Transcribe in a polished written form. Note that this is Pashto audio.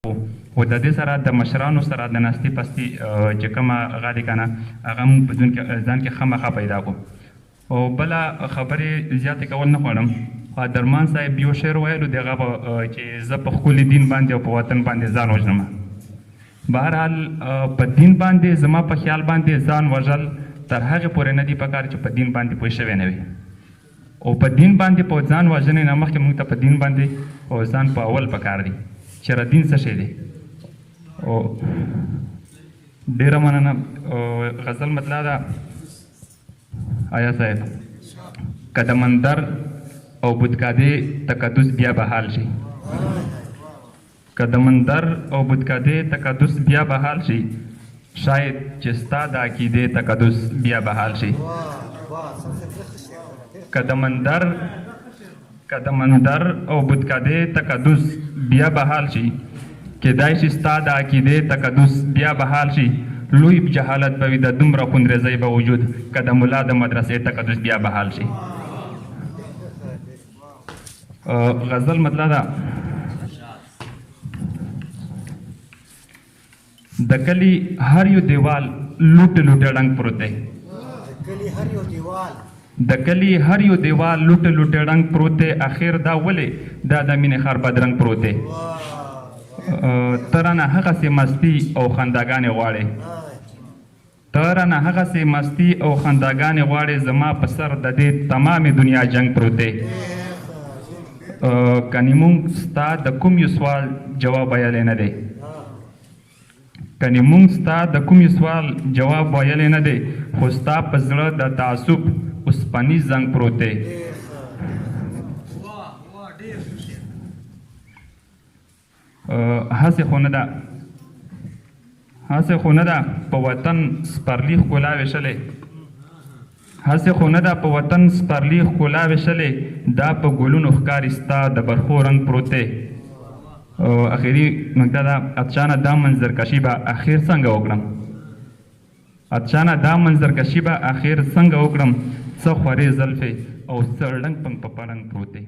خو د دې سره د مشرانو سره د ناستې پستې چې کومه هغه دی که نه هغه مونږ په ځان کې خامخا پیدا کړو. او بله خبرې زیاتې کول نه غواړم، خو درمان صاحب یو شعر ویلو د هغه چې زه په ښکلي دین باندې او په وطن باندې ځان وژنم. بهرحال په دین باندې زما په خیال باندې ځان وژل تر هغې پورې نه دي پکار چې په دین باندې پوه شوی نه وي. او په دین باندې په ځان وژنې نه مخکې موږ ته په دین باندې او ځان په اول پکار دی چې دین څه شی دی. او ډېره مننه. غزل مطلع ده آیا صاحب که د مندر او بودکادې تقدس بیا به حال شي، که د مندر او بودکادې تقدس بیا به حال شي، شاید چې ستا د عقیدې تقدس بیا به حال شي. که د مندر او بودکادې تقدس بیا به حال شي، کیدای شي ستا د عقیدې تقدس بیا به حال شي. لوی جهالت به وي د دومره خونریزۍ به وجود، که د ملا د مدرسې تقدس بیا به حال شي. غزل مطلع ده د کلي هر یو دیوال لوټ لوټ ړنګ پروت دی، د کلي هر یو دیوال لوټ لوټ ړنګ پروت دی. اخر دا ولې دا د مینې خر بدرنګ پروت دی. ته رانه هغسې مستي او خنداګانې غواړې، ته رانه هغسې مستي او خنداګانې غواړې، زما په سر د دې تمامې دنیا جنګ پروت دی. کنې مونږ ستا د کوم یو سوال جواب ویلی نه دی، کنې مونږ ستا د کوم یو سوال جواب ویلی نه دی، خو ستا په زړه د تعصب اوسپنیز زنګ پروت دی. هسې خو نه ده په وطن سپرلي ښکلا ویشلې، هسې خو نه ده په وطن سپرلي ښکلا ویشلې، دا په ګلونو ښکاري ستا د برخو رنګ پروت دی. اخري نکته ده، اتشانه دا منظرکشي به اخر څنګه وکړم، اتشانه دا منظرکشي به اخر څنګه وکړم، څه خورې زلفې او څه ړنګ پنګ په پړنګ پروت دی.